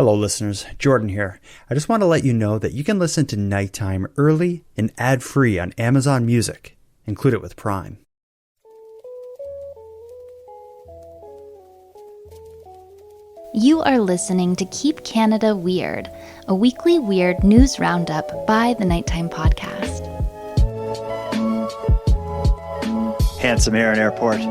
Hello, listeners. Jordan here. I just want to let you know that you can listen to Nighttime early and ad-free on Amazon Music. Include it with Prime. You are listening to Keep Canada Weird, a weekly weird news roundup by the Nighttime Podcast. Handsome Aaron Airport.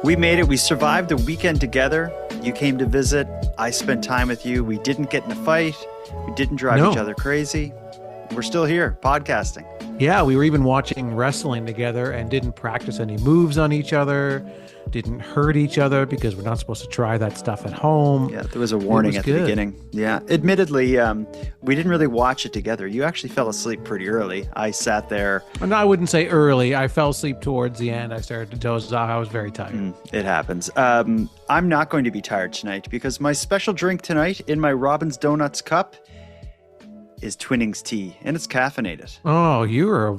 We made it. We survived a weekend together. You came to visit. I spent time with you. We didn't get in a fight. We didn't drive each other crazy. We're still here, podcasting. Yeah, we were even watching wrestling together and didn't practice any moves on each other, didn't hurt each other because we're not supposed to try that stuff at home. Yeah, there was a warning at the beginning. Yeah, admittedly, we didn't really watch it together. You actually fell asleep pretty early. I sat there. And I wouldn't say early. I fell asleep towards the end. I started to doze off. I was very tired. It happens. I'm not going to be tired tonight because my special drink tonight in my Robin's Donuts cup is Twinings tea, and it's caffeinated. Oh,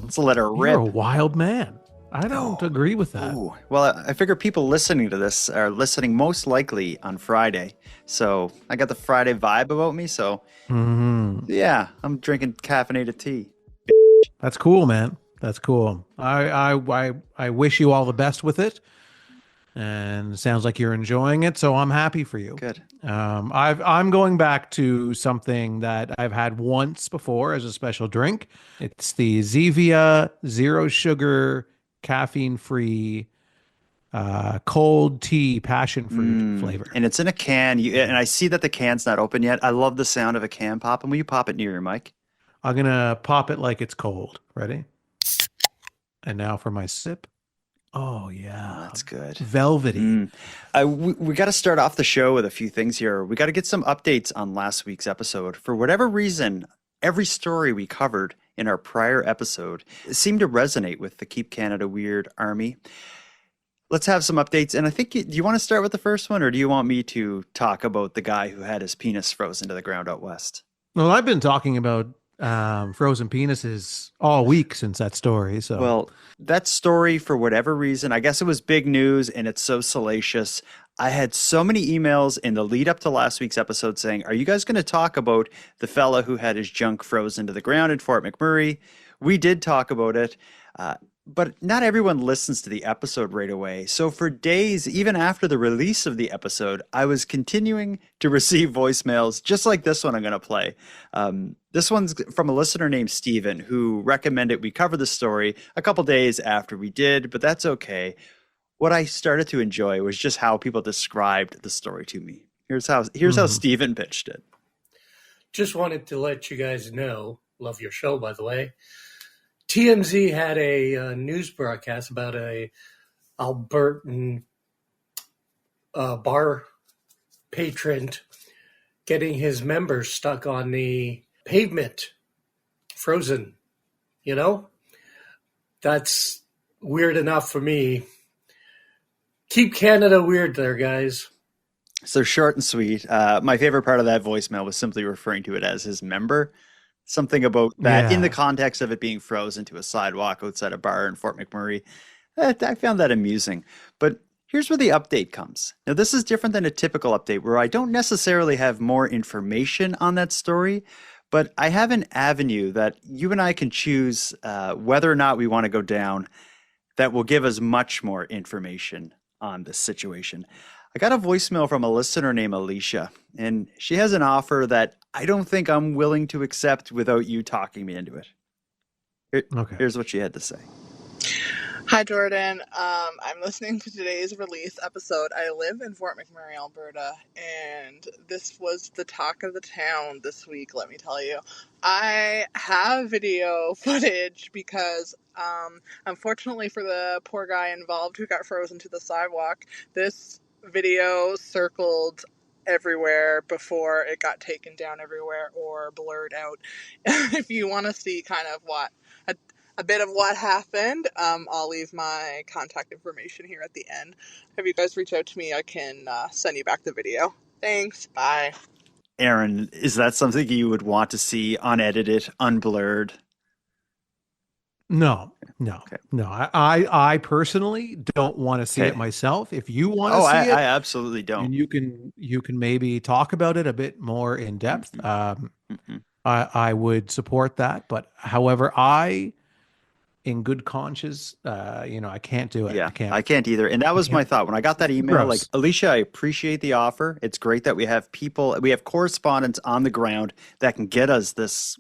Let's let her rip. You're a wild man. I don't agree with that. Ooh. Well, I figure people listening to this are listening most likely on Friday. So I got the Friday vibe about me. So yeah, I'm drinking caffeinated tea. That's cool, man. That's cool. I wish you all the best with it. And it sounds like you're enjoying it, so I'm happy for you. Good. I'm going back to something that I've had once before as a special drink. It's the Zevia Zero Sugar Caffeine Free cold tea passion fruit flavor. And it's in a can. And I see that the can's not open yet. I love the sound of a can popping. Will you pop it near your mic? I'm gonna pop it like it's cold. Ready? And now for my sip. Oh, yeah. That's good. Velvety. We got to start off the show with a few things here. We got to get some updates on last week's episode. For whatever reason, every story we covered in our prior episode seemed to resonate with the Keep Canada Weird Army. Let's have some updates. And I think, do you want to start with the first one, or do you want me to talk about the guy who had his penis frozen to the ground out west? Well, I've been talking about frozen penises all week since that story. So, well, that story, for whatever reason, I guess it was big news and it's so salacious. I had so many emails in the lead up to last week's episode saying, are you guys going to talk about the fella who had his junk frozen to the ground in Fort McMurray? We did talk about it. But not everyone listens to the episode right away. So for days, even after the release of the episode, I was continuing to receive voicemails just like this one I'm going to play. This one's from a listener named Steven, who recommended we cover the story a couple days after we did, but that's okay. What I started to enjoy was just how people described the story to me. Here's how Steven pitched it. Just wanted to let you guys know, love your show, by the way. TMZ had a news broadcast about a Albertan bar patron getting his members stuck on the pavement, frozen. You know, that's weird enough for me. Keep Canada weird there, guys. So short and sweet. My favorite part of that voicemail was simply referring to it as his member. Something about that in the context of it being frozen to a sidewalk outside a bar in Fort McMurray. I found that amusing. But here's where the update comes. Now, this is different than a typical update where I don't necessarily have more information on that story, but I have an avenue that you and I can choose whether or not we want to go down that will give us much more information on this situation. I got a voicemail from a listener named Alicia, and she has an offer that I don't think I'm willing to accept without you talking me into it. Here's what she had to say. Hi, Jordan. I'm listening to today's release episode. I live in Fort McMurray, Alberta, and this was the talk of the town this week, let me tell you. I have video footage because, unfortunately for the poor guy involved who got frozen to the sidewalk, this video circled everywhere before it got taken down everywhere or blurred out. If you want to see kind of a bit of what happened, I'll leave my contact information here at the end. If you guys reach out to me, I can send you back the video. Thanks. Bye. Aaron, is that something you would want to see unedited, unblurred? No, no, Okay. no. I personally don't want to see it Okay. myself. If you want to Oh, see I it, absolutely don't. and you can maybe talk about it a bit more in depth. Mm-mm, mm-mm. I would support that. But however, I, in good conscience, I can't do it. Yeah, I can't either. And that I was my can't. thought when I got that It's too email. Like, gross. Alicia, I appreciate the offer. It's great that we have correspondents on the ground that can get us this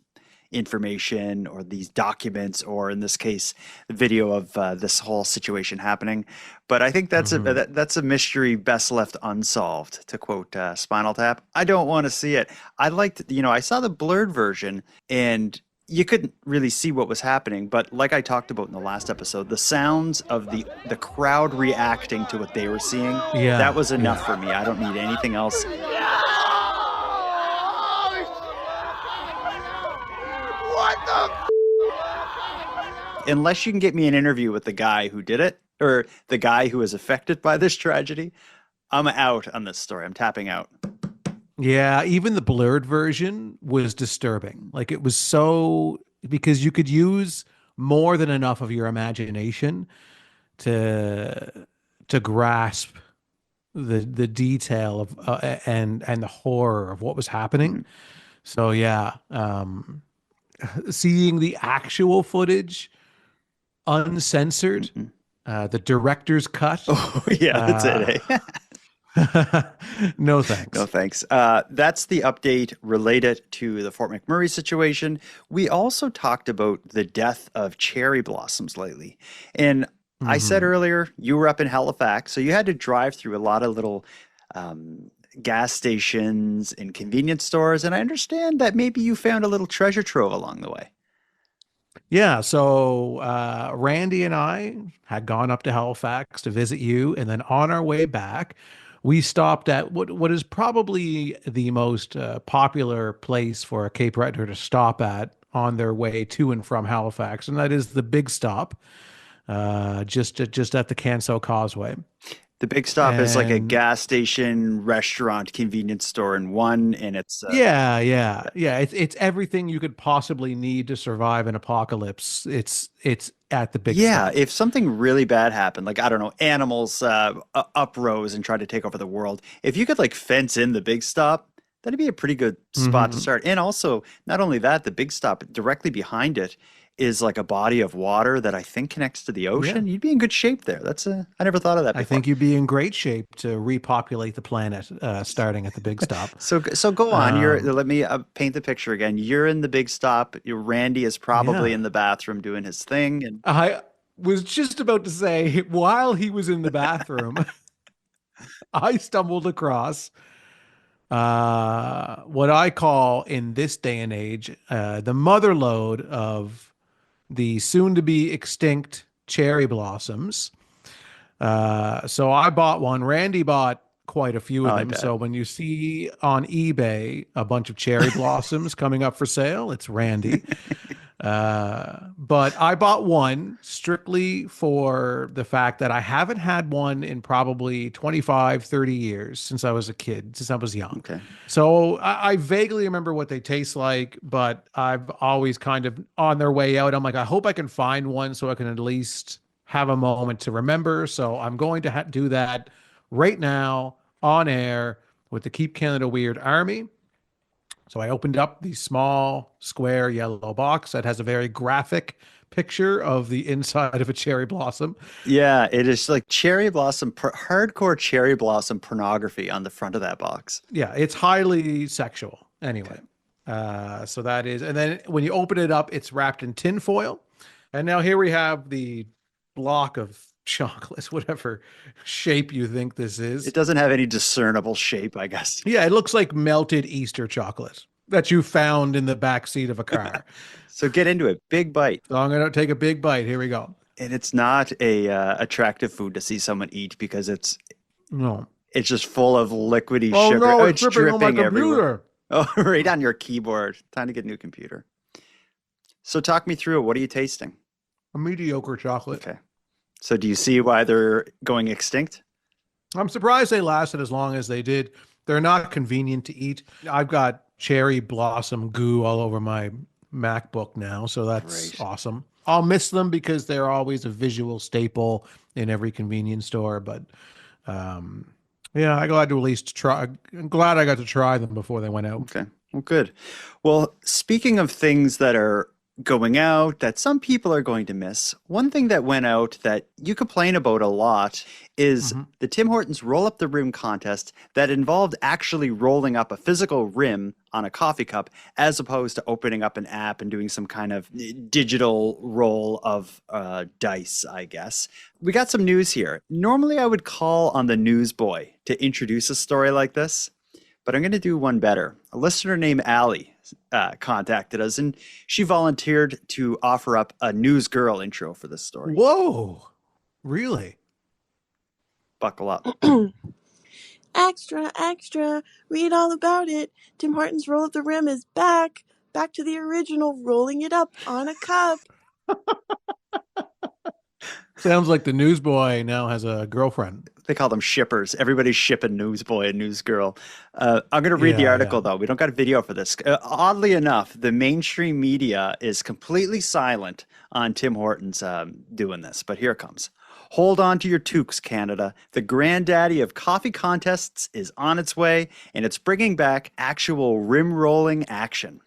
information or these documents, or in this case, the video of this whole situation happening. But I think Mhm. that's a mystery best left unsolved, to quote Spinal Tap. I don't want to see it. I liked, I saw the blurred version and you couldn't really see what was happening, but like I talked about in the last episode, the sounds of the crowd reacting to what they were seeing, that Yeah, was enough yeah. for me. I don't need anything else. Unless you can get me an interview with the guy who did it or the guy who was affected by this tragedy, I'm out on this story. I'm tapping out. Yeah, even the blurred version was disturbing. Like it was so because you could use more than enough of your imagination to grasp the detail of and the horror of what was happening. Mhm. So yeah, seeing the actual footage uncensored, Mhm. the director's cut. Oh, yeah, that's Uh, it. Eh? no No, thanks. thanks. That's the update related to the Fort McMurray situation. We also talked about the death of cherry blossoms lately. And I said Mhm. earlier, you were up in Halifax, so you had to drive through a lot of little um, gas stations and convenience stores. And I understand that maybe you found a little treasure trove along the way. Yeah, so Randy and I had gone up to Halifax to visit you, and then on our way back, we stopped at what is probably the most popular place for a Cape Redder to stop at on their way to and from Halifax, and that is the Big Stop, just at the Canso Causeway. The Big Stop is like a And gas station, restaurant, convenience store in one, and it's yeah. It's everything you could possibly need to survive an apocalypse. It's at the Big yeah, Stop. if something really bad happened, like I don't know, animals uprose and tried to take over the world, if you could like fence in the Big Stop, that'd be a pretty good spot to Hmm. start. And also, not only that, the Big Stop directly behind it is like a body of water that I think connects to the Yeah. ocean. You'd be in good shape there. I never thought of that I before. think you'd be in great shape to repopulate the planet, starting at the Big Stop. So go on. Um, Let me paint the picture again. You're in the Big Stop. Randy is probably yeah. in the bathroom doing his thing, and I was just about to say, while he was in the bathroom, I stumbled across what I call in this day and age the mother lode of the soon to be extinct cherry blossoms. So I bought one. Randy bought quite a few oh, of I them. bet. So when you see on eBay a bunch of cherry blossoms coming up for sale, it's Randy. But I bought one strictly for the fact that I haven't had one in probably 25, 30 years since I was a kid, since I was young. Okay. So I vaguely remember what they taste like, but I've always kind of on their way out. I'm like, I hope I can find one so I can at least have a moment to remember. So I'm going to do that right now on air with the Keep Canada Weird Army. So I opened up the small square yellow box that has a very graphic picture of the inside of a cherry blossom. Yeah, it is like hardcore cherry blossom pornography on the front of that box. Yeah, it's highly sexual. Okay. Anyway, so that is, and then when you open it up, it's wrapped in tin foil. And now here we have the block of chocolate, whatever shape you think this It is. doesn't have any discernible shape, I guess. Yeah, it looks like melted Easter chocolate that you found in the back seat of a car. So get into it. Big bite. So I'm gonna take a big bite. Here we go. And it's not a attractive food to see someone eat because No. it's just full of liquidy Oh sugar. no, Oh, it's it's dripping on my dripping everywhere. computer. Oh, right on your keyboard. Time to get a new computer. So talk me through it. What are you tasting? A mediocre chocolate. Okay. So do you see why they're going extinct? I'm surprised they lasted as long as they did. They're not convenient to eat. I've got cherry blossom goo all over my MacBook now, so that's Great. awesome. I'll miss them because they're always a visual staple in every convenience store. But um, yeah, I'm glad to at least try. I'm glad I got to try them before they went out. Okay. Well, good. Well, speaking of things that are going out that some people are going to miss, one thing that went out that you complain about a lot is Mm-hmm. the Tim Hortons Roll Up the Rim contest that involved actually rolling up a physical rim on a coffee cup as opposed to opening up an app and doing some kind of digital roll of dice, I guess. We got some news here. Normally, I would call on the newsboy to introduce a story like this, but I'm going to do one better. A listener named Allie contacted us, and she volunteered to offer up a news girl intro for this story. Whoa, really? Buckle up. Extra, extra, read all about it. Tim Hortons Roll Up the Rim is back. Back to the original, rolling it up on a cup. Sounds like the newsboy now has a girlfriend. They call them shippers. Everybody's shipping newsboy and newsgirl. I'm going to read the article, though. We don't got a video for this. Oddly enough, the mainstream media is completely silent on Tim Hortons doing this, but here it comes. Hold on to your toques, Canada. The granddaddy of coffee contests is on its way, and it's bringing back actual rim-rolling action.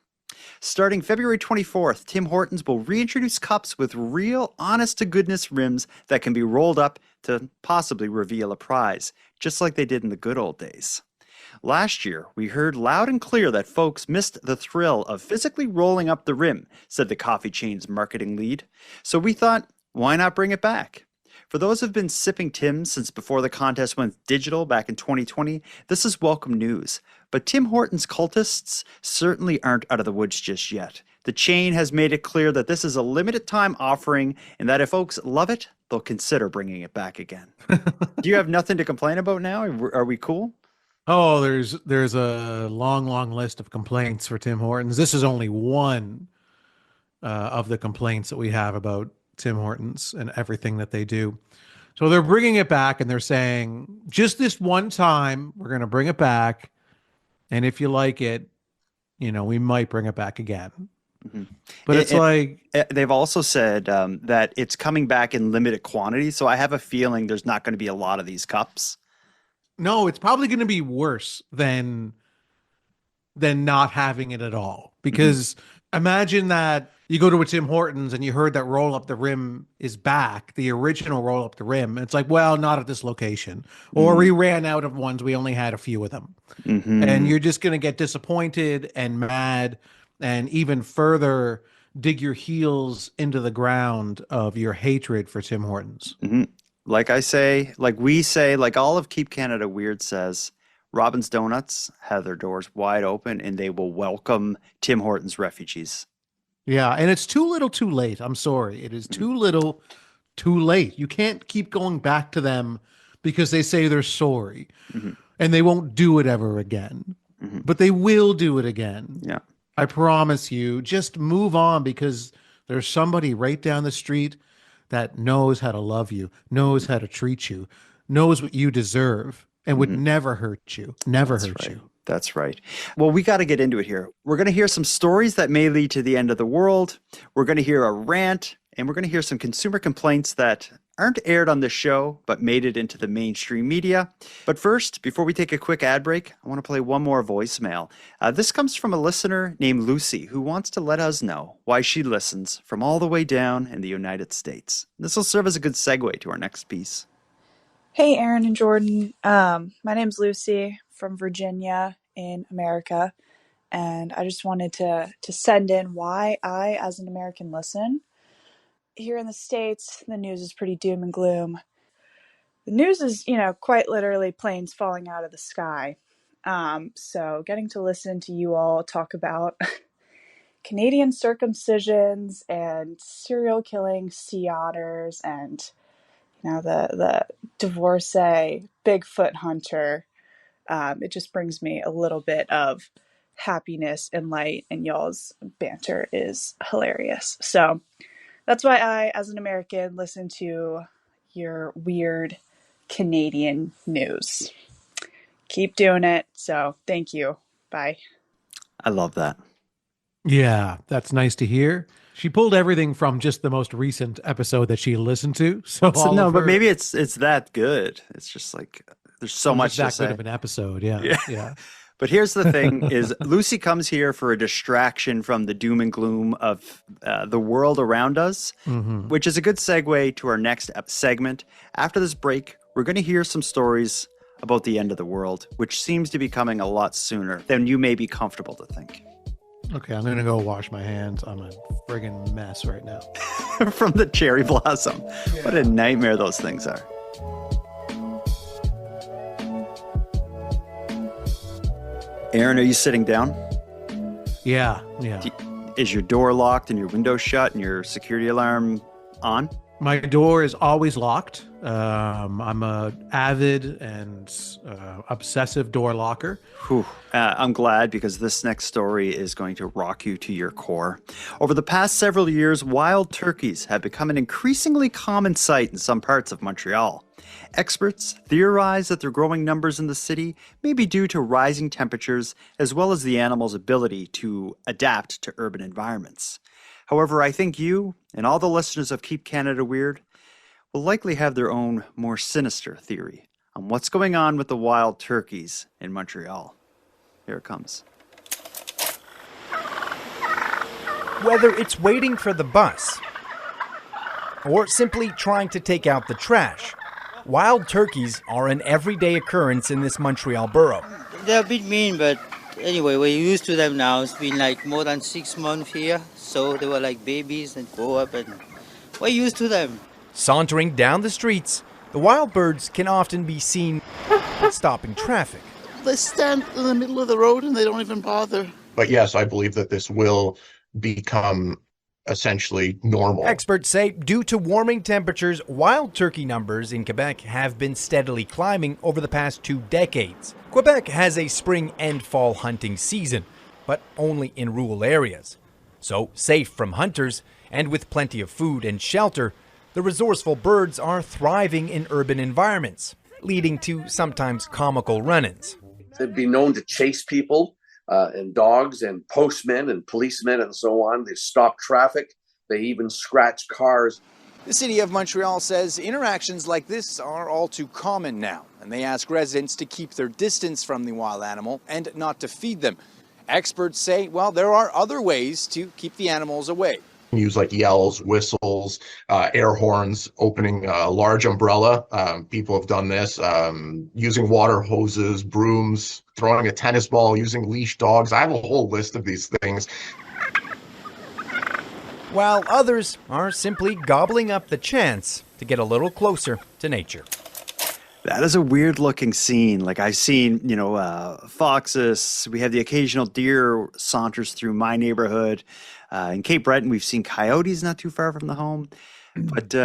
Starting February 24th, Tim Hortons will reintroduce cups with real, honest-to-goodness rims that can be rolled up to possibly reveal a prize, just like they did in the good old days. Last year, we heard loud and clear that folks missed the thrill of physically rolling up the rim, said the coffee chain's marketing lead. So we thought, why not bring it back? For those who've been sipping Tim's since before the contest went digital back in 2020, this is welcome news. But Tim Hortons cultists certainly aren't out of the woods just yet. The chain has made it clear that this is a limited time offering and that if folks love it, they'll consider bringing it back again. Do you have nothing to complain about now? Are we cool? Oh, there's a long list of complaints for Tim Hortons. This is only one of the complaints that we have about Tim Hortons and everything that they do. So they're bringing it back and they're saying, just this one time, we're going to bring it back. And if you like it, we might bring it back again. Mm-hmm. But it's like... They've also said that it's coming back in limited quantity. So I have a feeling there's not going to be a lot of these cups. No, it's probably going to be worse than not having it at all. Because imagine that you go to a Tim Hortons and you heard that Roll Up the Rim is back, the original Roll Up the Rim. It's like, well, not at this location. Or we ran out of ones. We only had a few of them. And you're just going to get disappointed and mad and even further dig your heels into the ground of your hatred for Tim Hortons. Like I say, like we say, like all of Keep Canada Weird says, Robin's Donuts have their doors wide open and they will welcome Tim Hortons refugees. Yeah, and it's too little too late. I'm sorry. It is too little too late. You can't keep going back to them because they say they're sorry and they won't do it ever again. But they will do it again. Yeah. I promise you. Just move on because there's somebody right down the street that knows how to love you, knows how to treat you, knows what you deserve, and would never hurt you. Never hurt you. That's right. Well, we got to get into it here. We're going to hear some stories that may lead to the end of the world. We're going to hear a rant, and we're going to hear some consumer complaints that aren't aired on the show, but made it into the mainstream media. But first, before we take a quick ad break, I want to play one more voicemail. This comes from a listener named Lucy, who wants to let us know why she listens from all the way down in the United States. This will serve as a good segue to our next piece. Hey, Aaron and Jordan. My name's Lucy from Virginia in America, and I just wanted to send in why I, as an American, listen. Here in the States, the news is pretty doom and gloom. The news is, quite literally planes falling out of the sky. So getting to listen to you all talk about Canadian circumcisions and serial killing sea otters and the divorcee Bigfoot hunter, it just brings me a little bit of happiness and light, and y'all's banter is hilarious. So that's why I, as an American, listen to your weird Canadian news. Keep doing it. So thank you. Bye. I love that. Yeah, that's nice to hear. She pulled everything from just the most recent episode that she listened to. So So, all no, of but her, maybe it's that good. It's just like there's it so was just much to that good say. of an episode. Yeah, Yeah. yeah. But here's the thing is Lucy comes here for a distraction from the doom and gloom of the world around us, Hmm. which is a good segue to our next segment. After this break, we're going to hear some stories about the end of the world, which seems to be coming a lot sooner than you may be comfortable to think. Okay, I'm gonna go wash my hands. I'm a friggin' mess right now. From the cherry blossom. What a nightmare those things are. Aaron, are you sitting down? Yeah, yeah. Is your door locked and your window shut and your security alarm on? My door is always locked. I'm a avid and obsessive door locker. Whew. I'm glad because this next story is going to rock you to your core. Over the past several years, wild turkeys have become an increasingly common sight in some parts of Montreal. Experts theorize that their growing numbers in the city may be due to rising temperatures as well as the animals' ability to adapt to urban environments. However, I think you and all the listeners of Keep Canada Weird will likely have their own more sinister theory on what's going on with the wild turkeys in Montreal. Here it comes. Whether it's waiting for the bus or simply trying to take out the trash, wild turkeys are an everyday occurrence in this Montreal borough. They're a bit mean, but anyway, we're used to them now. It's been like more than 6 months here, so they were like babies and grow up, and we're used to them. Sauntering down the streets, the wild birds can often be seen stopping traffic. They stand in the middle of the road and they don't even bother. But yes, I believe that this will become essentially normal. Experts say due to warming temperatures, wild turkey numbers in Quebec have been steadily climbing over the past 2 decades. Quebec has a spring and fall hunting season, but only in rural areas. So, safe from hunters and with plenty of food and shelter, the resourceful birds are thriving in urban environments, leading to sometimes comical run-ins. They'd be known to chase people and dogs and postmen and policemen and so on. They stop traffic. They even scratch cars. The City of Montreal says interactions like this are all too common now, and they ask residents to keep their distance from the wild animal and not to feed them. Experts say, well, there are other ways to keep the animals away. Use like yells, whistles, air horns, opening a large umbrella. People have done this, using water hoses, brooms, throwing a tennis ball, using leash dogs. I have a whole list of these things. While others are simply gobbling up the chance to get a little closer to nature. That is a weird looking scene. Like I've seen, foxes. We have the occasional deer saunters through my neighborhood. In Cape Breton, we've seen coyotes not too far from the home. But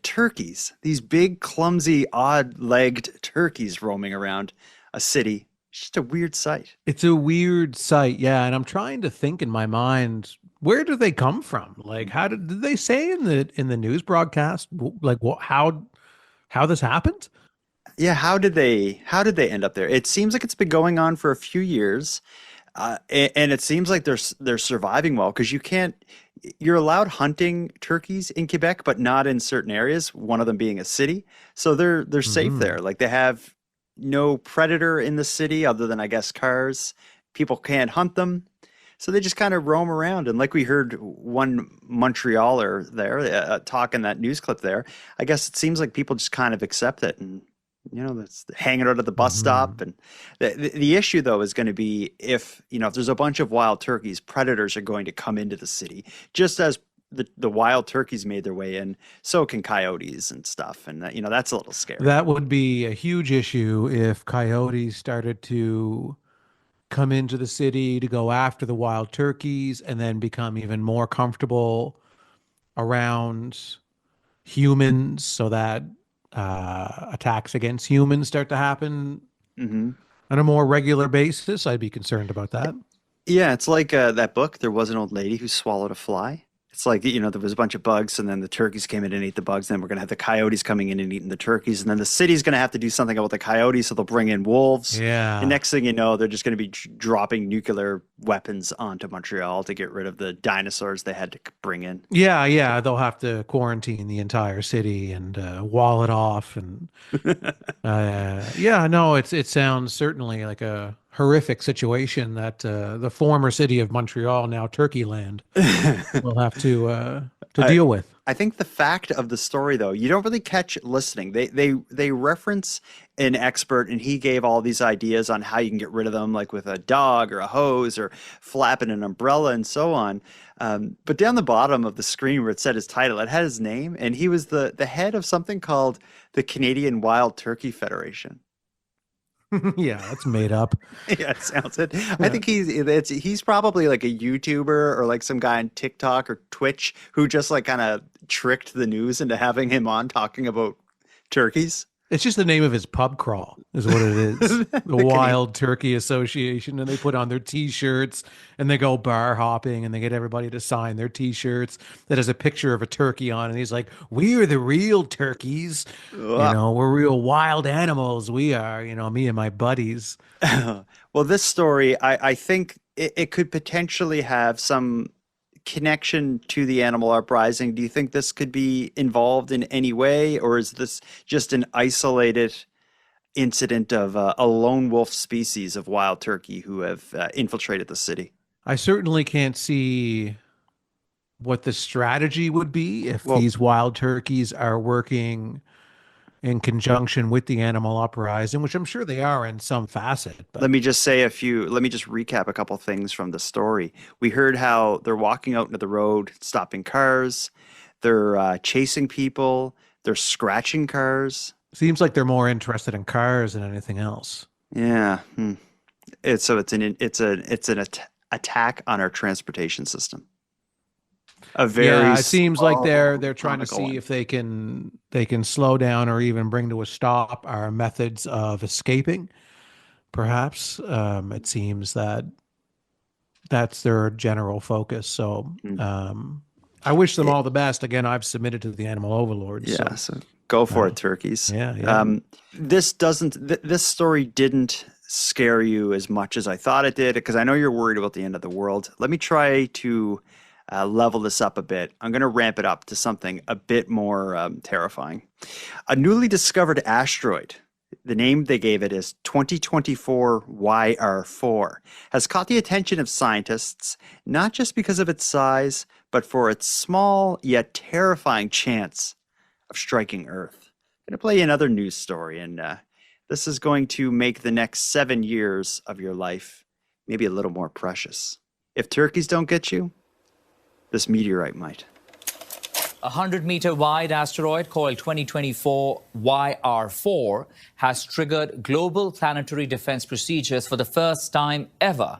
turkeys, these big, clumsy, odd-legged turkeys roaming around a city. It's just a weird sight. It's a weird sight, yeah. And I'm trying to think in my mind, where do they come from? Like, how did they say in the news broadcast, like how this happened? Yeah, how did they end up there? It seems like it's been going on for a few years. And it seems like they're surviving well because you're allowed hunting turkeys in Quebec, but not in certain areas, one of them being a city. So they're safe there. Like they have no predator in the city other than, I guess, cars. People can't hunt them. So they just kind of roam around. And like we heard one Montrealer there talk in that news clip there, I guess it seems like people just kind of accept it and that's hanging out at the bus stop. And the issue, though, is going to be if there's a bunch of wild turkeys, predators are going to come into the city, just as the wild turkeys made their way in, so can coyotes and stuff. And that's a little scary. That would be a huge issue if coyotes started to come into the city to go after the wild turkeys and then become even more comfortable around humans so that attacks against humans start to happen on a more regular basis. I'd be concerned about that. Yeah, it's like that book, There Was an Old Lady Who Swallowed a Fly. It's like, there was a bunch of bugs, and then the turkeys came in and ate the bugs. Then we're going to have the coyotes coming in and eating the turkeys. And then the city's going to have to do something about the coyotes, so they'll bring in wolves. Yeah. And next thing you know, they're just going to be dropping nuclear weapons onto Montreal to get rid of the dinosaurs they had to bring in. Yeah. They'll have to quarantine the entire city and wall it off. And no, it sounds certainly like a horrific situation that the former city of Montreal, now Turkey Land, will have to deal with. I think the fact of the story, though, you don't really catch listening. They reference an expert, and he gave all these ideas on how you can get rid of them, like with a dog or a hose or flapping an umbrella and so on. But down the bottom of the screen where it said his title, it had his name, and he was the head of something called the Canadian Wild Turkey Federation. Yeah, that's made up. Yeah, it sounds it. I think he's probably like a YouTuber or like some guy on TikTok or Twitch who just like kind of tricked the news into having him on talking about turkeys. It's just the name of his pub crawl is what it is. The Wild Turkey Association. And they put on their T-shirts and they go bar hopping and they get everybody to sign their T-shirts that has a picture of a turkey on. And he's like, "We are the real turkeys. We're real wild animals. We are, me and my buddies." Well, this story, I think it could potentially have some connection to the animal uprising. Do you think this could be involved in any way, or is this just an isolated incident of a lone wolf species of wild turkey who have infiltrated the city? I certainly can't see what the strategy would be if these wild turkeys are working in conjunction with the animal uprising, which I'm sure they are in some facet. But let me just recap a couple things from the story. We heard how they're walking out into the road, stopping cars. They're chasing people. They're scratching cars. Seems like they're more interested in cars than anything else. Yeah. It's an attack on our transportation system. It seems like they're trying to see if they can slow down or even bring to a stop our methods of escaping. Perhaps it seems that that's their general focus. So I wish them all the best. Again, I've submitted to the animal overlords. Yeah, so go for it, turkeys. Yeah. This story didn't scare you as much as I thought it did, because I know you're worried about the end of the world. Let me try to level this up a bit. I'm going to ramp it up to something a bit more terrifying. A newly discovered asteroid, the name they gave it is 2024 YR4, has caught the attention of scientists, not just because of its size, but for its small yet terrifying chance of striking Earth. I'm going to play you another news story, and this is going to make the next 7 years of your life maybe a little more precious. If turkeys don't get you, this meteorite might. A 100-meter wide asteroid called 2024 YR4 has triggered global planetary defense procedures for the first time ever.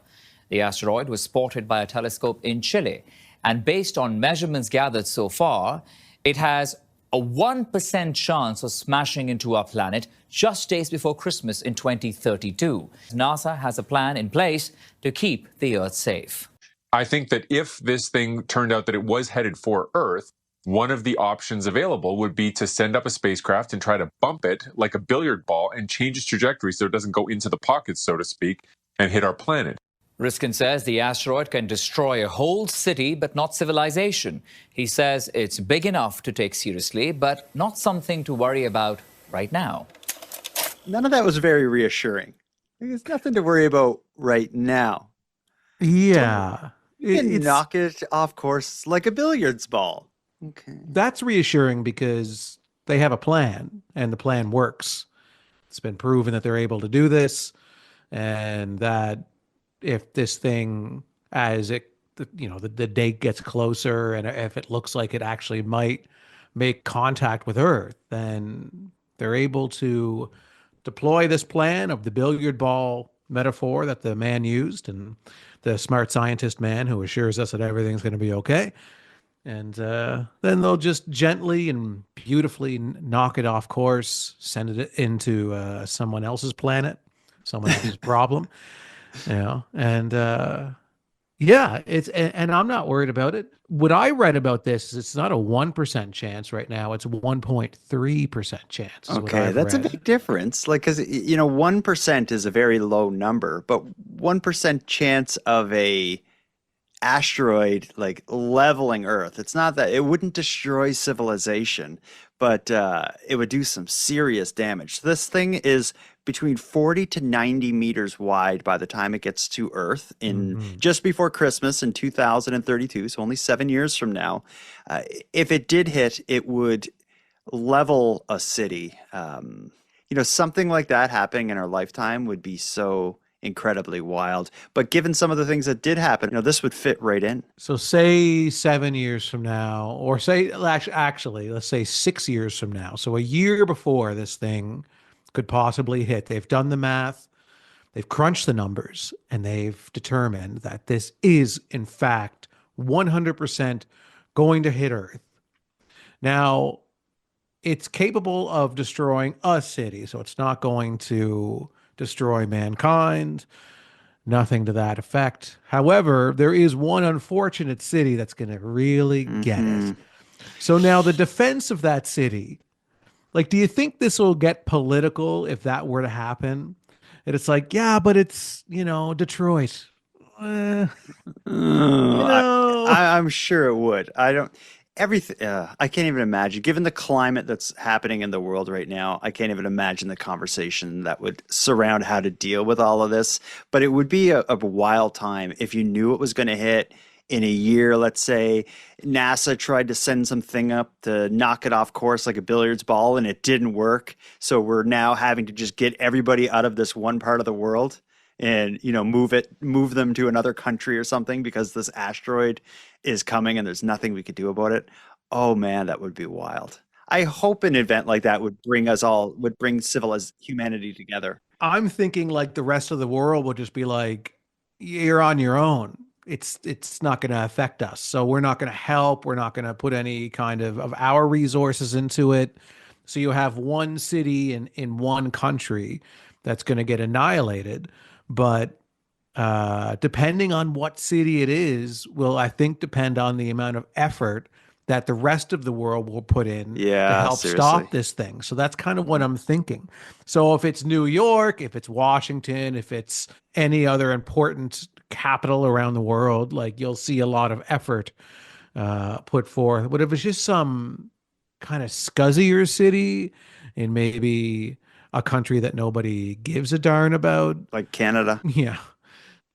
The asteroid was spotted by a telescope in Chile, and based on measurements gathered so far, it has a 1% chance of smashing into our planet just days before Christmas in 2032. NASA has a plan in place to keep the Earth safe. I think that if this thing turned out that it was headed for Earth, one of the options available would be to send up a spacecraft and try to bump it like a billiard ball and change its trajectory so it doesn't go into the pockets, so to speak, and hit our planet. Riskin says the asteroid can destroy a whole city, but not civilization. He says it's big enough to take seriously, but not something to worry about right now. None of that was very reassuring. There's nothing to worry about right now. Yeah. You can knock it off course like a billiards ball. Okay. That's reassuring because they have a plan and the plan works. It's been proven that they're able to do this, and that if this thing, as it, the date gets closer, and if it looks like it actually might make contact with Earth, then they're able to deploy this plan of the billiard ball metaphor that the man used, and the smart scientist man who assures us that everything's going to be okay. And then they'll just gently and beautifully knock it off course, send it into someone else's planet, someone else's problem, and Yeah, and I'm not worried about it. What I read about this is it's not a 1% chance right now, it's 1.3% chance is what Okay, I've that's a read. big difference. Like, because, 1% is a very low number, but 1% chance of a asteroid like leveling Earth. It's not that it wouldn't destroy civilization, but it would do some serious damage. This thing is between 40 to 90 meters wide by the time it gets to Earth in Mhm. just before Christmas in 2032, so only 7 years from now. Uh, if it did hit, it would level a city. Something like that happening in our lifetime would be so incredibly wild. But given some of the things that did happen, this would fit right in. So say 7 years from now, or say actually, let's say 6 years from now. So a year before this thing could possibly hit, they've done the math, they've crunched the numbers, and they've determined that this is in fact 100% going to hit Earth. Now, it's capable of destroying a city, so it's not going to destroy mankind. Nothing to that effect. However, there is one unfortunate city that's going to really get it. So now the defense of that city, like, do you think this will get political if that were to happen? And it's like, yeah, but it's, Detroit. Eh, you I, know. I'm sure it would. I don't. Everything. I can't even imagine. Given the climate that's happening in the world right now, I can't even imagine the conversation that would surround how to deal with all of this. But it would be a wild time if you knew it was going to hit in a year. Let's say NASA tried to send something up to knock it off course like a billiards ball, and it didn't work. So we're now having to just get everybody out of this one part of the world and move them to another country or something because this asteroid is coming and there's nothing we could do about it. Oh man, that would be wild. I hope an event like that would bring civilized humanity together. I'm thinking like the rest of the world will just be like, you're on your own. It's not going to affect us. So we're not going to help. We're not going to put any kind of our resources into it. So you have one city in one country that's going to get annihilated. But depending on what city it is, will I think depend on the amount of effort that the rest of the world will put in to Yeah, help seriously. stop this thing. So that's kind of what I'm thinking. So if it's New York, if it's Washington, if it's any other important capital around the world, like you'll see a lot of effort put forth. But if it's just some kind of scuzzier city in maybe a country that nobody gives a darn about, Like Canada. yeah.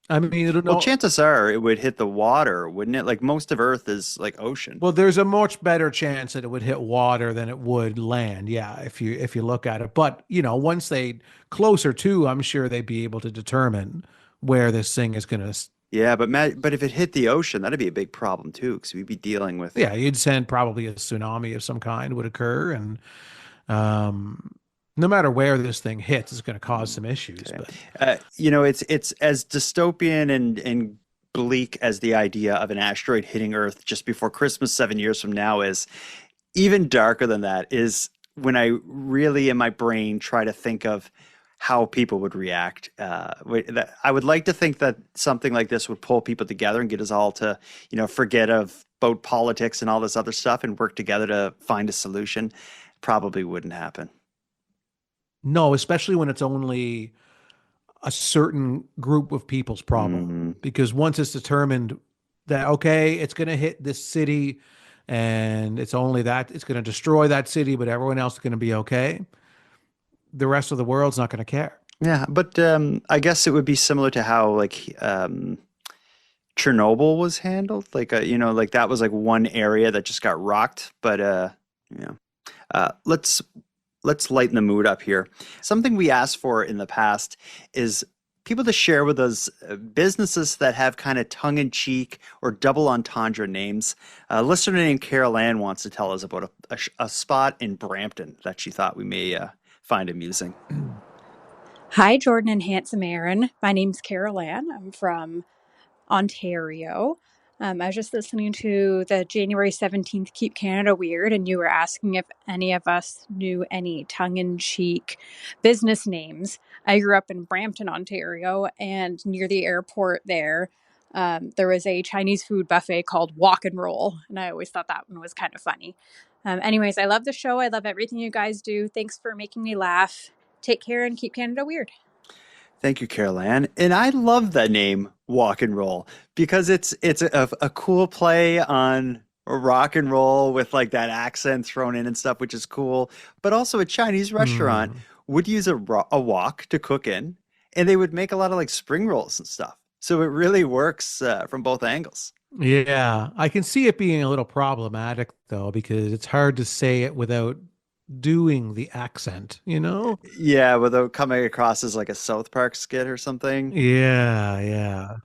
I mean, I don't Well, know. chances are it would hit the water, wouldn't it? Like most of Earth is like ocean. Well, there's a much better chance that it would hit water than it would land. Yeah, if you look at it. But, once they closer to, I'm sure they'd be able to determine where this thing is going to. Yeah, but if it hit the ocean, that'd be a big problem too, because we'd be dealing with. Yeah, you'd send probably a tsunami of some kind would occur, and no matter where this thing hits, it's going to cause some issues. Okay. But It's as dystopian and bleak as the idea of an asteroid hitting Earth just before Christmas 7 years from now is. Even darker than that is when I really in my brain try to think of how people would react. I would like to think that something like this would pull people together and get us all to, forget about politics and all this other stuff and work together to find a solution. Probably wouldn't happen. no, especially when it's only a certain group of people's problem. Mm-hmm. Because once it's determined that, okay, it's going to hit this city and it's only that, it's going to destroy that city, but everyone else is going to be okay, the rest of the world's not going to care. Yeah, but I guess it would be similar to how Chernobyl was handled. Like that was like one area that just got rocked. But let's lighten the mood up here. Something we asked for in the past is people to share with us businesses that have kind of tongue-in-cheek or double entendre names. A listener named Carol Ann wants to tell us about a spot in Brampton that she thought we may find amusing. Hi, Jordan and handsome Aaron. My name's Carol Ann. I'm from Ontario. I was just listening to the January 17th Keep Canada Weird, and you were asking if any of us knew any tongue-in-cheek business names. I grew up in Brampton, Ontario, and near the airport there, there was a Chinese food buffet called Walk and Roll, and I always thought that one was kind of funny. Anyways, I love the show. I love everything you guys do. Thanks for making me laugh. Take care and keep Canada weird. Thank you, Carol Ann. And I love that name, Walk and Roll, because it's a cool play on rock and roll with like that accent thrown in and stuff, which is cool. But also a Chinese restaurant would use a wok to cook in, and they would make a lot of like spring rolls and stuff. So it really works from both angles. Yeah, I can see it being a little problematic though, because it's hard to say it without doing the accent, you know? Yeah, without coming across as like a South Park skit or something. Yeah, yeah.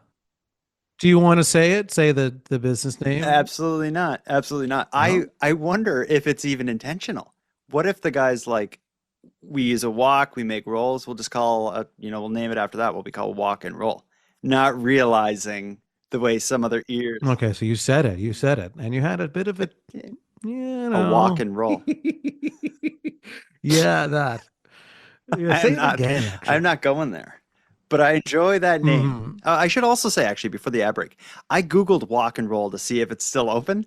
Do you want to say it? Say the business name? Absolutely not. Absolutely not. No? I wonder if it's even intentional. What if the guy's like, we use a wok, we make rolls, we'll just call we'll name it after that, what we call walk and roll. Not realizing the way some other ears. Okay, so you said it, and you had a bit of it, A walk and roll. Yeah, that. Yeah, say it again, actually. I'm not going there, but I enjoy that name. I should also say, actually, before the ad break, I Googled walk and roll to see if it's still open.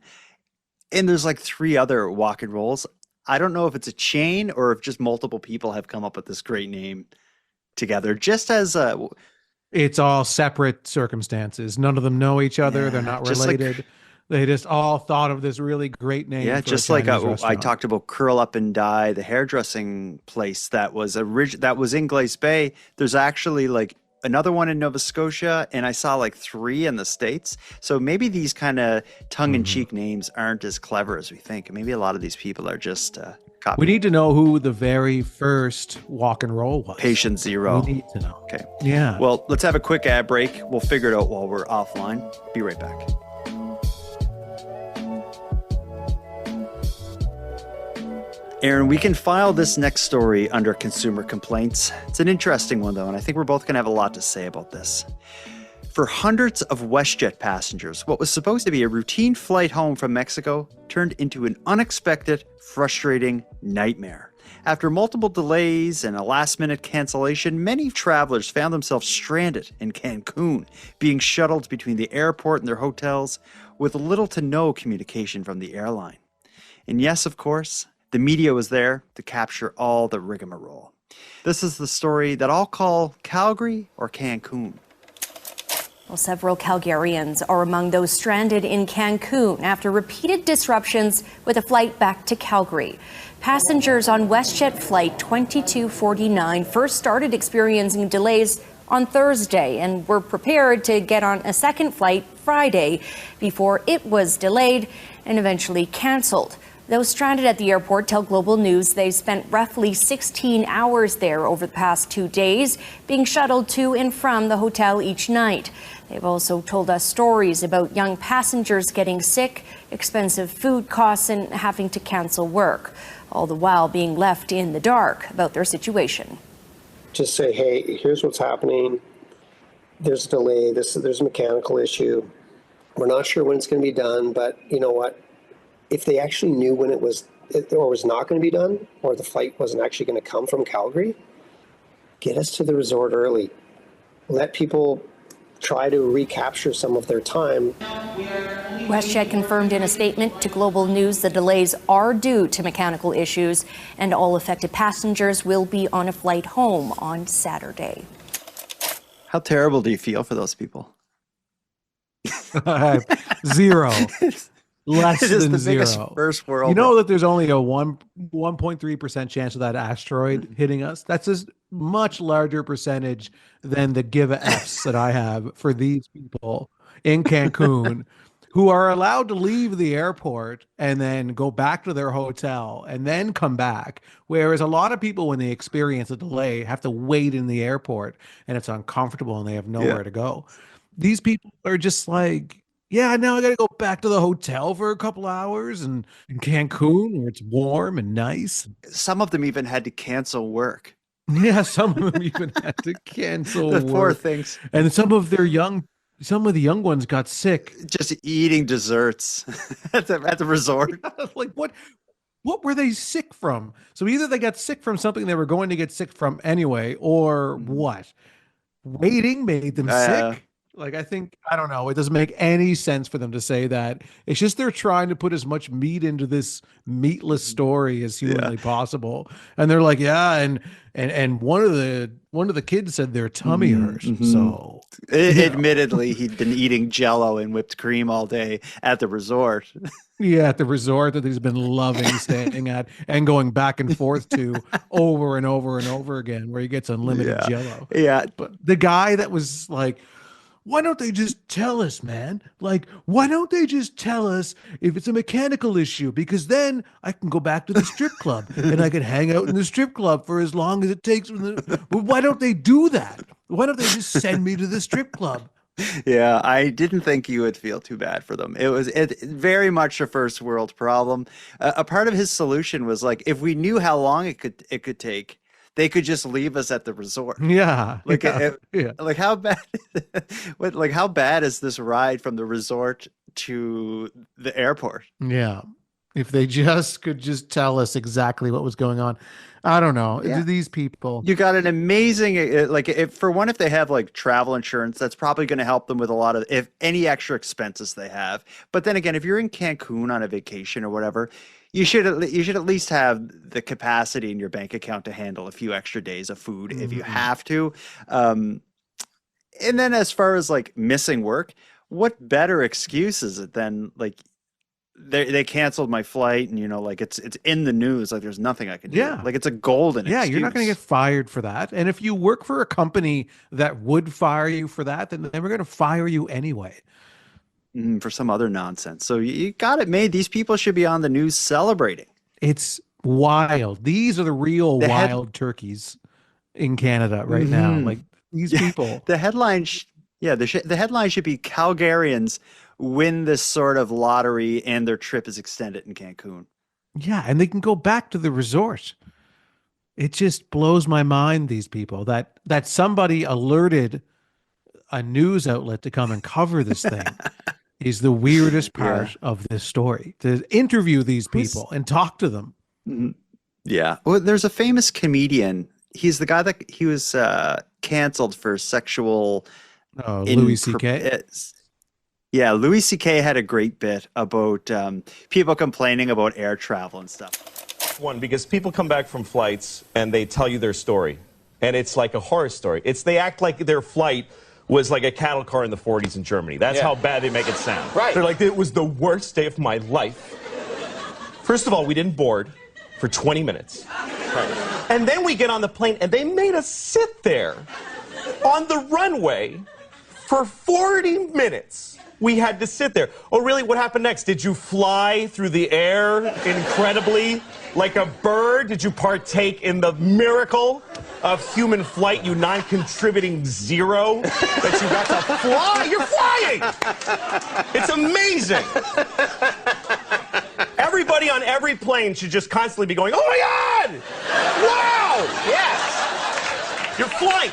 And there's like 3 other walk and rolls. I don't know if it's a chain or if just multiple people have come up with this great name together, just as a. It's all separate circumstances. None of them know each other. They're not related. They just all thought of this really great name. Yeah, just like I talked about Curl Up and Die, the hairdressing place that was in Glace Bay. There's actually like another one in Nova Scotia, and I saw like 3 in the States. So maybe these kind of tongue-in-cheek names aren't as clever as we think. Maybe a lot of these people are just copying. We need to know who the very first walk and roll was. Patient Zero. We need to know. Okay. Yeah. Well, let's have a quick ad break. We'll figure it out while we're offline. Be right back. Aaron, we can file this next story under consumer complaints. It's an interesting one, though, and I think we're both going to have a lot to say about this. For hundreds of WestJet passengers, what was supposed to be a routine flight home from Mexico turned into an unexpected, frustrating nightmare. After multiple delays and a last-minute cancellation, many travelers found themselves stranded in Cancun, being shuttled between the airport and their hotels with little to no communication from the airline. And yes, of course, the media was there to capture all the rigmarole. This is the story that I'll call Calgary or Cancun. Well, several Calgarians are among those stranded in Cancun after repeated disruptions with a flight back to Calgary. Passengers on WestJet Flight 2249 first started experiencing delays on Thursday and were prepared to get on a second flight Friday before it was delayed and eventually canceled. Those stranded at the airport tell Global News they spent roughly 16 hours there over the past 2 days, being shuttled to and from the hotel each night. They've also told us stories about young passengers getting sick, expensive food costs, and having to cancel work, all the while being left in the dark about their situation. Just say, hey, here's what's happening. There's a delay. There's a mechanical issue. We're not sure when it's going to be done, but you know what? If they actually knew when it was or was not going to be done, or the flight wasn't actually going to come from Calgary, get us to the resort early. Let people try to recapture some of their time. WestJet confirmed in a statement to Global News the delays are due to mechanical issues, and all affected passengers will be on a flight home on Saturday. How terrible do you feel for those people? Zero. Less It is than the zero. biggest first world. You know that there's only a 1.3% chance of that asteroid hitting us. That's a much larger percentage than the give a Fs that I have for these people in Cancun who are allowed to leave the airport and then go back to their hotel and then come back. Whereas a lot of people, when they experience a delay, have to wait in the airport and it's uncomfortable and they have nowhere to go. These people are just like, yeah, now I got to go back to the hotel for a couple hours and in Cancun where it's warm and nice. Some of them even had to cancel work. Yeah, some of them even had to cancel The work. poor things. And some of the young ones got sick. Just eating desserts at the resort. Like what were they sick from? So either they got sick from something they were going to get sick from anyway, or what? Waiting made them sick. Like, I don't know. It doesn't make any sense for them to say that. It's just they're trying to put as much meat into this meatless story as humanly possible. And they're like, yeah, and one of the kids said their tummy hurt. So Admittedly, he'd been eating Jell-O and whipped cream all day at the resort. Yeah, at the resort that he's been loving staying at and going back and forth to over and over and over again, where he gets unlimited Jell-O. Yeah. But the guy that was like, why don't they just tell us, man? Like, why don't they just tell us if it's a mechanical issue? Because then I can go back to the strip club and I can hang out in the strip club for as long as it takes. But why don't they do that? Why don't they just send me to the strip club? Yeah, I didn't think you would feel too bad for them. It was very much a first world problem. A part of his solution was like, if we knew how long it could take, they could just leave us at the resort. Yeah. Like, yeah. Like how bad, like how bad is this ride from the resort to the airport? Yeah. If they just could just tell us exactly what was going on. I don't know. Yeah. These people. You got an amazing, like if they have like travel insurance, that's probably going to help them with a lot of, if any extra expenses they have. But then again, if you're in Cancun on a vacation or whatever, you should at least have the capacity in your bank account to handle a few extra days of food if you have to. And then as far as like missing work, what better excuse is it than like they canceled my flight and like it's in the news, like there's nothing I can do. Yeah. Like it's a golden excuse. You're not going to get fired for that. And if you work for a company that would fire you for that, then they were going to fire you anyway. For some other nonsense. So you got it made. These people should be on the news celebrating. It's wild. These are the real wild turkeys in Canada right now. Like these people. The headline, the headline should be Calgarians win this sort of lottery and their trip is extended in Cancun. Yeah, and they can go back to the resort. It just blows my mind, these people, that somebody alerted a news outlet to come and cover this thing is the weirdest part of this story. To interview these people and talk to them. Yeah. Well, there's a famous comedian. He's the guy that he was canceled for sexual. Louis C.K.? Yeah, Louis C.K. had a great bit about people complaining about air travel and stuff. One, because people come back from flights and they tell you their story. And it's like a horror story. They act like their flight was like a cattle car in the 40s in Germany. That's how bad they make it sound. Right. They're like, it was the worst day of my life. First of all, we didn't board for 20 minutes. Right. And then we get on the plane and they made us sit there on the runway for 40 minutes. We had to sit there. Oh, really? What happened next? Did you fly through the air incredibly like a bird? Did you partake in the miracle of human flight, you non-contributing zero that you got to fly? You're flying! It's amazing. Everybody on every plane should just constantly be going, oh my God! Wow! Yes! You're flying.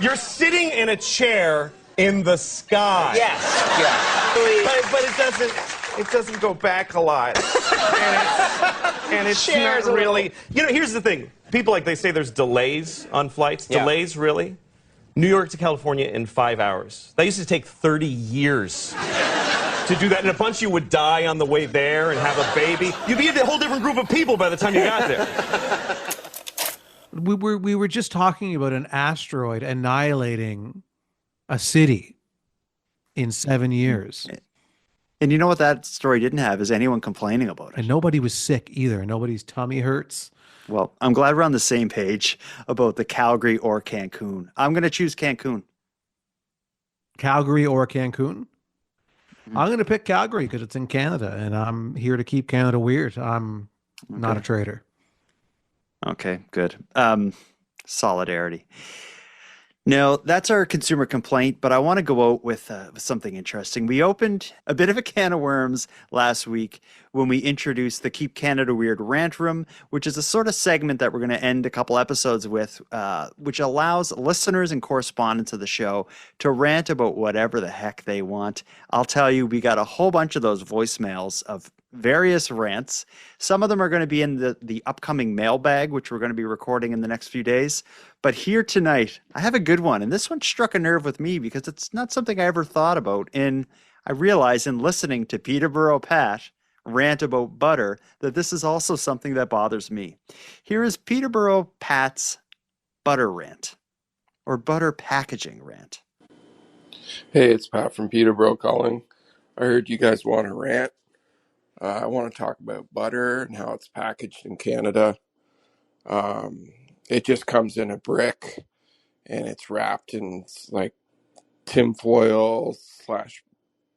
You're sitting in a chair in the sky. Yes, yes. But it doesn't go back a lot. And it's not really, here's the thing. People they say there's delays on flights. Yeah. Delays, really? New York to California in 5 hours. That used to take 30 years to do that. And a bunch of you would die on the way there and have a baby. You'd be a whole different group of people by the time you got there. We were just talking about an asteroid annihilating a city in 7 years. And you know what that story didn't have is anyone complaining about it. And nobody was sick either. Nobody's tummy hurts. Well, I'm glad we're on the same page about the Calgary or Cancun. I'm going to choose Cancun. Calgary or Cancun? I'm going to pick Calgary because it's in Canada and I'm here to keep Canada weird. I'm not a traitor. Okay, good. Solidarity. No, that's our consumer complaint, but I want to go out with something interesting. We opened a bit of a can of worms last week when we introduced the Keep Canada Weird Rant Room, which is a sort of segment that we're going to end a couple episodes with, which allows listeners and correspondents of the show to rant about whatever the heck they want. I'll tell you, we got a whole bunch of those voicemails of various rants. Some of them are going to be in the upcoming mailbag, which we're going to be recording in the next few days. But here tonight, I have a good one. And this one struck a nerve with me because it's not something I ever thought about. And I realized in listening to Peterborough Pat rant about butter that this is also something that bothers me. Here is Peterborough Pat's butter rant, or butter packaging rant. Hey, it's Pat from Peterborough calling. I heard you guys want to rant. I want to talk about butter and how it's packaged in Canada. It just comes in a brick and it's wrapped in like tinfoil slash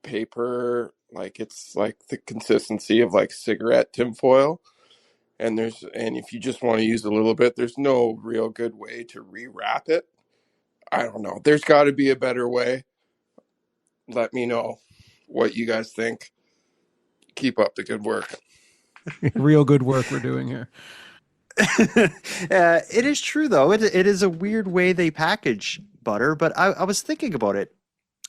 paper. Like it's like the consistency of like cigarette tinfoil. And if you just want to use a little bit, there's no real good way to rewrap it. I don't know. There's got to be a better way. Let me know what you guys think. Keep up the good work. Real good work we're doing here. It is true, though. It is a weird way they package butter, but I was thinking about it.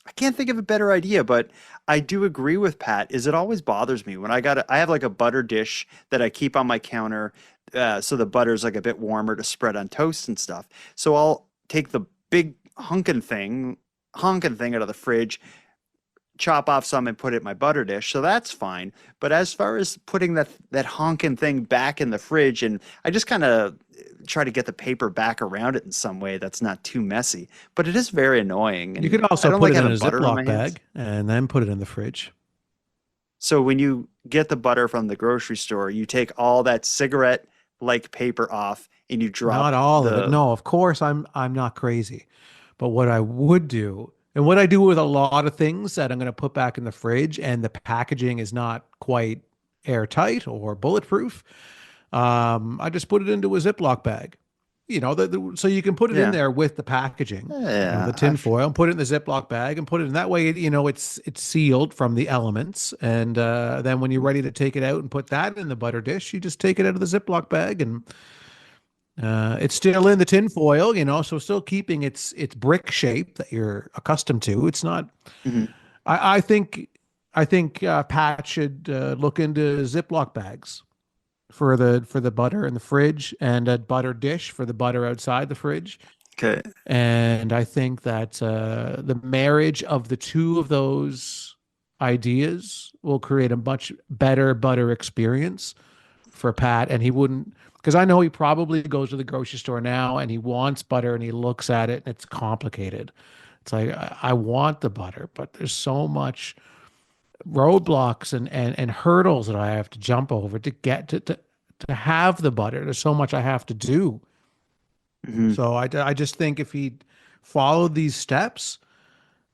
I can't think of a better idea, but I do agree with Pat. It always bothers me when I have like a butter dish that I keep on my counter, so the butter's like a bit warmer to spread on toast and stuff. So I'll take the big honking thing out of the fridge, chop off some and put it in my butter dish. So that's fine. But as far as putting that honking thing back in the fridge, and I just kind of try to get the paper back around it in some way that's not too messy. But it is very annoying. And you could also put like it in a butter on my Ziploc hands. bag and then put it in the fridge. So when you get the butter from the grocery store, you take all that cigarette-like paper off and you drop Not all of it. No, of course I'm not crazy. But what I would do, and what I do with a lot of things that I'm going to put back in the fridge and the packaging is not quite airtight or bulletproof, I just put it into a Ziploc bag. So you can put it in there with the packaging, the tin foil, and put it in the Ziploc bag and put it in that way. It's sealed from the elements. And then when you're ready to take it out and put that in the butter dish, you just take it out of the Ziploc bag and it's still in the tin foil, so still keeping its brick shape that you're accustomed to. It's not. Mm-hmm. I think Pat should look into Ziploc bags for the butter in the fridge and a butter dish for the butter outside the fridge. Okay. And I think that the marriage of the two of those ideas will create a much better butter experience for Pat, and he wouldn't. Because I know he probably goes to the grocery store now and he wants butter and he looks at it and it's complicated. It's like, I want the butter, but there's so much roadblocks and hurdles that I have to jump over to get to have the butter. There's so much I have to do. Mm-hmm. So I just think if he followed these steps,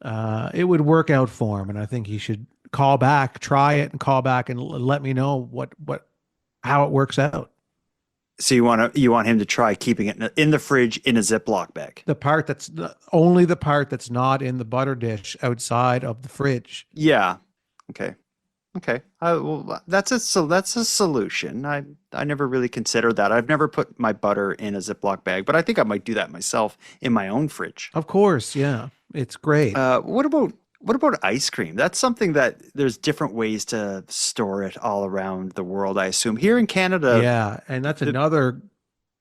it would work out for him. And I think he should try it and call back and let me know how it works out. So you want him to try keeping it in the fridge in a Ziploc bag. Only the part that's not in the butter dish outside of the fridge. Yeah. Okay. Well, that's a solution. I never really considered that. I've never put my butter in a Ziploc bag, but I think I might do that myself in my own fridge. Of course, yeah, it's great. What about ice cream? That's something that there's different ways to store it all around the world, I assume. Here in Canada. Yeah, and that's another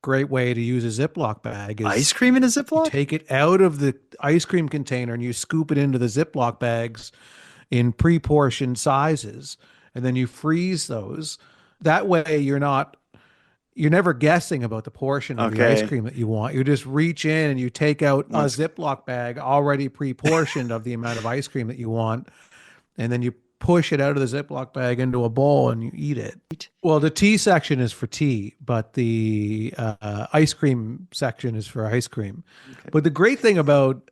great way to use a Ziploc bag. Is ice cream in a Ziploc? You take it out of the ice cream container and you scoop it into the Ziploc bags in pre-portioned sizes, and then you freeze those. That way you're never guessing about the portion of the ice cream that you want. You just reach in and you take out a Ziploc bag already pre-portioned of the amount of ice cream that you want. And then you push it out of the Ziploc bag into a bowl and you eat it. Well, the tea section is for tea, but the ice cream section is for ice cream. Okay. But the great thing about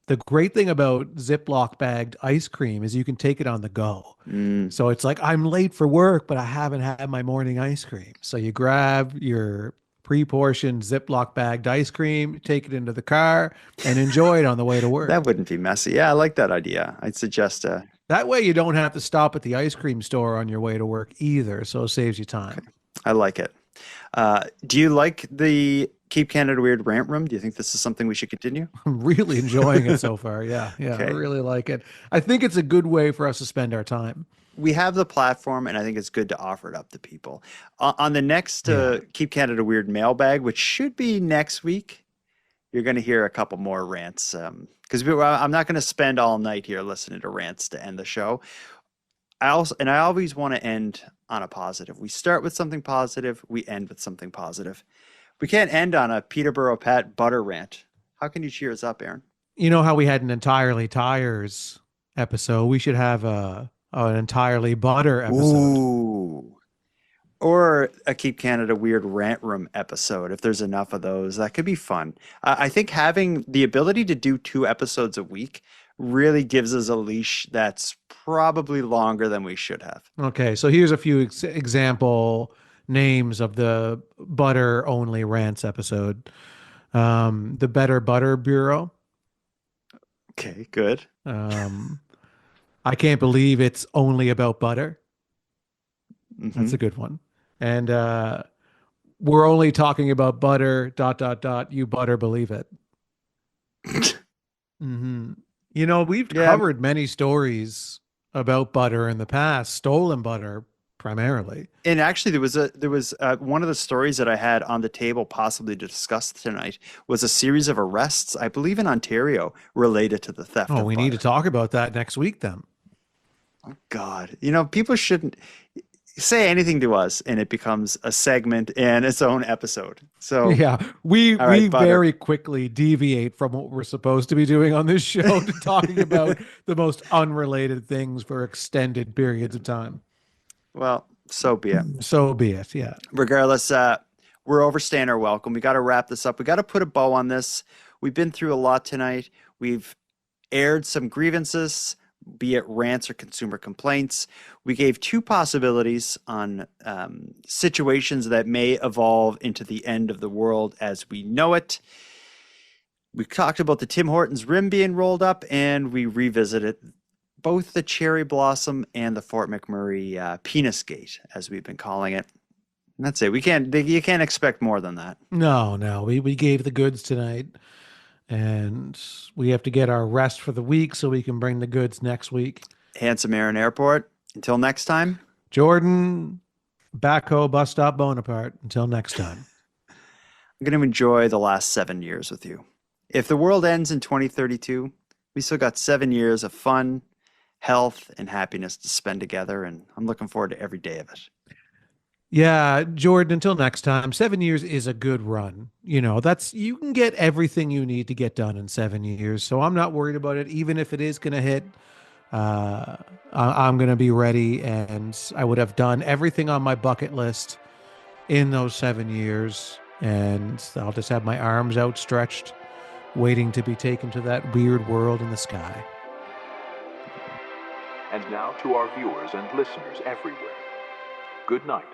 Ziploc bagged ice cream is you can take it on the go. So it's like, I'm late for work, but I haven't had my morning ice cream. So you grab your pre-portioned Ziploc bagged ice cream, take it into the car, and enjoy it on the way to work. That wouldn't be messy. Yeah, I like that idea. I'd suggest that way you don't have to stop at the ice cream store on your way to work either. So it saves you time. Okay. I like it. Do you like the Keep Canada Weird rant room? Do you think this is something we should continue? I'm really enjoying it so far. Yeah, Okay. I really like it. I think it's a good way for us to spend our time. We have the platform, and I think it's good to offer it up to people. On the next Keep Canada Weird mailbag, which should be next week, you're going to hear a couple more rants. Because I'm not going to spend all night here listening to rants to end the show. I always want to end on a positive. We start with something positive. We end with something positive. We can't end on a Peterborough Pat butter rant. How can you cheer us up, Aaron? You know how we had an Entirely Tires episode? We should have an Entirely Butter episode. Ooh. Or a Keep Canada Weird rant room episode. If there's enough of those, that could be fun. I think having the ability to do 2 episodes a week really gives us a leash that's probably longer than we should have. Okay, so here's a few example names of the butter only rants episode. The Better Butter Bureau. Okay, good. I can't believe it's only about butter. That's a good one. And we're only talking about butter, ... You butter believe it. You know, we've covered many stories about butter in the past, stolen butter primarily. And actually, there was one of the stories that I had on the table possibly to discuss tonight was a series of arrests, I believe in Ontario, related to the theft of we butter. need to talk about that next week then. Oh, God. You know, people shouldn't say anything to us and it becomes a segment and its own episode. So yeah, we right, very quickly deviate from what we're supposed to be doing on this show to talking about the most unrelated things for extended periods of time. Well, so be it. So be it, yeah. Regardless, we're overstaying our welcome. We got to wrap this up. We got to put a bow on this. We've been through a lot tonight. We've aired some grievances, be it rants or consumer complaints. We gave 2 possibilities on situations that may evolve into the end of the world as we know it. We talked about the Tim Hortons rim being rolled up, and we revisited both the Cherry Blossom and the Fort McMurray Penis Gate, as we've been calling it. And that's it. You can't expect more than that. No. We gave the goods tonight. And we have to get our rest for the week so we can bring the goods next week. Handsome Aaron Airport. Until next time. Jordan, Backhoe, Bus Stop Bonaparte. Until next time. I'm going to enjoy the last 7 years with you. If the world ends in 2032, we still got 7 years of fun, health, and happiness to spend together. And I'm looking forward to every day of it. Yeah, Jordan, until next time, 7 years is a good run. You know, you can get everything you need to get done in 7 years. So I'm not worried about it. Even if it is going to hit, I'm going to be ready. And I would have done everything on my bucket list in those 7 years. And I'll just have my arms outstretched, waiting to be taken to that weird world in the sky. And now to our viewers and listeners everywhere. Good night.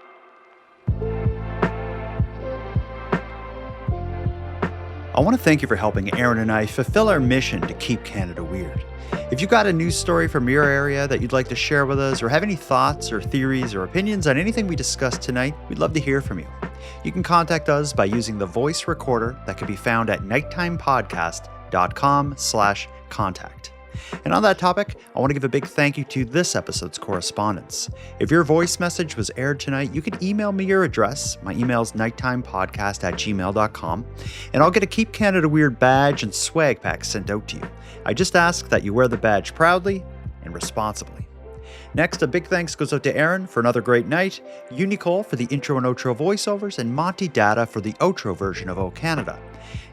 I want to thank you for helping Aaron and I fulfill our mission to keep Canada weird. If you've got a news story from your area that you'd like to share with us, or have any thoughts or theories or opinions on anything we discussed tonight, we'd love to hear from you. You can contact us by using the voice recorder that can be found at nighttimepodcast.com/contact. And on that topic, I want to give a big thank you to this episode's correspondents. If your voice message was aired tonight, you can email me your address. My email is nighttimepodcast@gmail.com, and I'll get a Keep Canada Weird badge and swag pack sent out to you. I just ask that you wear the badge proudly and responsibly. Next, a big thanks goes out to Aaron for another great night, Nicole for the intro and outro voiceovers, and Monty Data for the outro version of O Canada.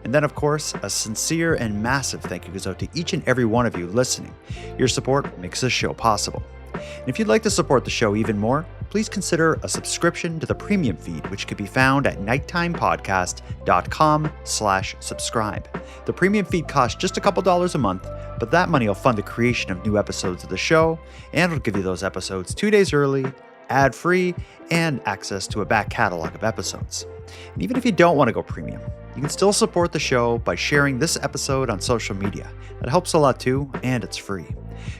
And then, of course, a sincere and massive thank you goes out to each and every one of you listening. Your support makes this show possible. And if you'd like to support the show even more, please consider a subscription to the premium feed, which can be found at nighttimepodcast.com/subscribe. The premium feed costs just a couple dollars a month, but that money will fund the creation of new episodes of the show, and it'll give you those episodes 2 days early, ad-free, and access to a back catalog of episodes. And even if you don't want to go premium, you can still support the show by sharing this episode on social media. That helps a lot too, and it's free.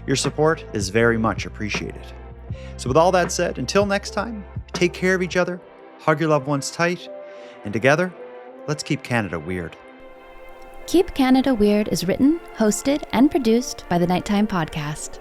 Your support is very much appreciated. So with all that said, until next time, take care of each other, hug your loved ones tight, and together, let's keep Canada weird. Keep Canada Weird is written, hosted, and produced by the Nighttime Podcast.